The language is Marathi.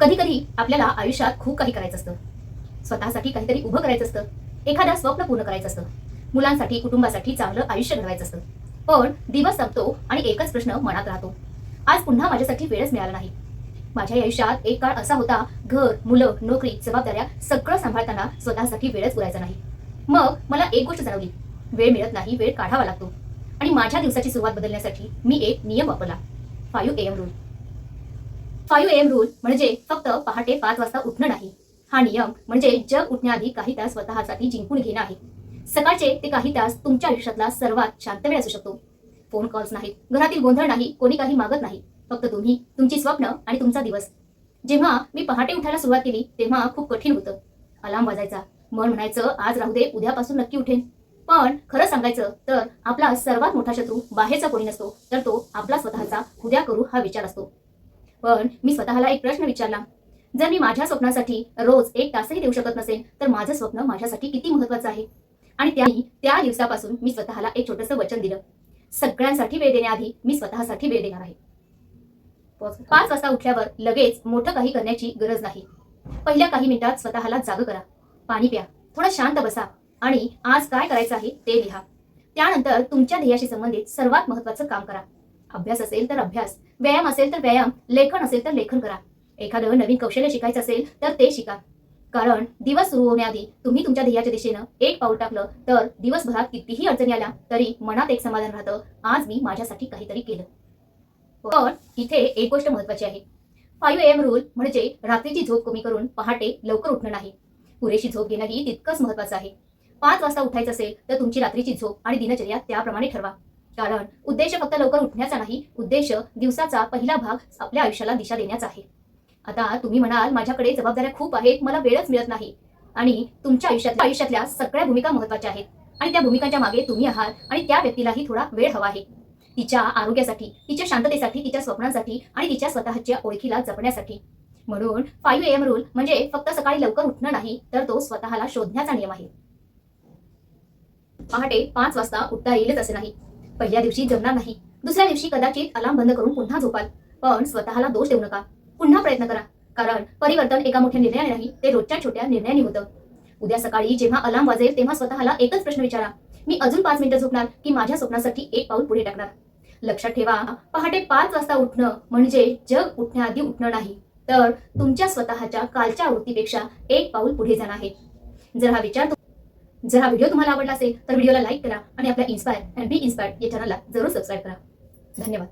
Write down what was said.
कधी कधी आपल्याला आयुष्यात खूप काही करायचं असतं. स्वतःसाठी काहीतरी उभं करायचं असतं. एखादं स्वप्न पूर्ण करायचं असतं. मुलांसाठी, कुटुंबासाठी चांगलं आयुष्य घडवायचं असतं. पण दिवस संपतो आणि एकच प्रश्न मनात राहतो, आज पुन्हा माझ्यासाठी वेळच मिळाला नाही. माझ्या आयुष्यात एक काळ असा होता, घर, मुलं, नोकरी, जबाबदाऱ्या सगळं सांभाळताना स्वतःसाठी वेळच पुरायचा नाही. मग मला एक गोष्ट जाणवली, वेळ मिळत नाही, वेळ काढावा लागतो. आणि माझ्या दिवसाची सुरुवात बदलण्यासाठी मी एक नियम वापरला, 5 AM रूल. 5 AM रूल म्हणजे फक्त पहाटे 5 वाजता उठणं नाही. हा नियम म्हणजे जग उठण्याआधी काही तास स्वतःसाठी जिंकून घेणं आहे. सकाळचे ते काही तास तुमच्या आयुष्यातला सर्वात शांत वेळ असू शकतो. फोन कॉल्स नाहीत, घरातील गोंधळ नाही, कोणी काही मागत नाही, फक्त तुम्ही, तुमची स्वप्न आणि तुमचा दिवस. जेव्हा मी पहाटे उठायला सुरुवात केली तेव्हा खूप कठीण होतं. अलार्म वाजायचा, मन म्हणायचं आज राहू दे, उद्यापासून नक्की उठेन. पण खरं सांगायचं तर आपला सर्वात मोठा शत्रू बाहेरचा कोणी नसतो, तर तो आपला स्वतःचा उद्या करू हा विचार असतो. पण मी स्वतःला एक प्रश्न विचारला, जर मी माझ्या स्वप्नासाठी रोज 1 तासही देऊ शकत नसेल तर माझं स्वप्न माझ्यासाठी किती महत्वाचं आहे. आणि त्या दिवसापासून मी स्वतःला एक छोटंसं वचन दिलं, सगळ्यांसाठी वेळ देण्याआधी मी स्वतःसाठी वेळ देणार आहे. 5 वाजता उठल्यावर लगेच मोठं काही करण्याची गरज नाही. पहिल्या काही मिनिटात स्वतःला जागं करा, पाणी प्या, थोडं शांत बसा आणि आज काय करायचं आहे ते लिहा. त्यानंतर तुमच्या ध्येयाशी संबंधित सर्वात महत्वाचं काम करा. अभ्यास असेल तर अभ्यास, व्यायाम असेल तर व्यायाम, लेखन असेल तर लेखन करा. एखादं नवीन कौशल्य शिकायचं असेल तर ते शिका. कारण दिवस सुरू होण्याआधी तुम्ही तुमच्या ध्येयाच्या दिशेनं एक पाऊल टाकलं तर दिवसभरात कितीही अडचणी आल्या तरी मनात एक समाधान राहतं, आज मी माझ्यासाठी काहीतरी केलं. पण इथे एक गोष्ट महत्वाची आहे, 5 AM रूल म्हणजे रात्रीची झोप कमी करून पहाटे लवकर उठणं नाही. पुरेशी झोप घेणंही तितकंच महत्वाचं आहे. 5 वाजता उठायचं असेल तर तुमची रात्रीची झोप आणि दिनचर्या त्याप्रमाणे ठरवा. कारण उद्देश फक्त लवकर उठण्याचा नाही, उद्देश दिवसाचा पहिला भाग आपल्या आयुष्याला दिशा देण्याचा आहे. आता तुम्ही म्हणाल, माझ्याकडे जबाबदाऱ्या खूप आहेत, मला वेळच मिळत नाही. आणि तुमच्या आयुष्यातल्या सगळ्या भूमिका महत्वाच्या आहेत आणि त्या भूमिकांच्या मागे तुम्ही आहात आणि त्या व्यक्तीलाही थोडा वेळ हवा आहे. तिच्या आरोग्यासाठी, तिच्या शांततेसाठी, तिच्या स्वप्नांसाठी आणि तिच्या स्वतःच्या ओळखीला जपण्यासाठी. म्हणून 5 AM रूल म्हणजे फक्त सकाळी लवकर उठणं नाही, तर तो स्वतःला शोधण्याचा नियम आहे. पहाटे 5 वाजता उठता येईलच असे नाही. पहिल्या दिवशी जमणार नाही, दुसऱ्या दिवशी कदाचित अलार्म बंद करून पुन्हा झोपाल. पण स्वतःला दोष देऊ नका, पुन्हा प्रयत्न करा. कारण परिवर्तन एका मोठ्या निर्णयाने नाही, ते रोजच्या छोट्या निर्णयांनी होतं. उद्या सकाळी जेव्हा अलार्म वाजेल तेव्हा स्वतःला एकच प्रश्न विचारा, मी अजून 5 मिनिटं झोपणार की माझ्या स्वप्नासाठी एक पाऊल पुढे टाकणार. लक्षात ठेवा, पहाटे 5 वाजता उठणं म्हणजे जग उठण्याआधी उठणं नाही, तर तुमच्या स्वतःच्या कालच्या आवृत्तीपेक्षा एक पाऊल पुढे जाणं आहे. जर हा व्हिडिओ तुम्हाला आवडला असेल तर व्हिडिओला लाईक करा आणि आपल्या इन्स्पायर अँड बी इन्स्पायर्ड या चॅनलला जरूर सबस्क्राईब करा. धन्यवाद.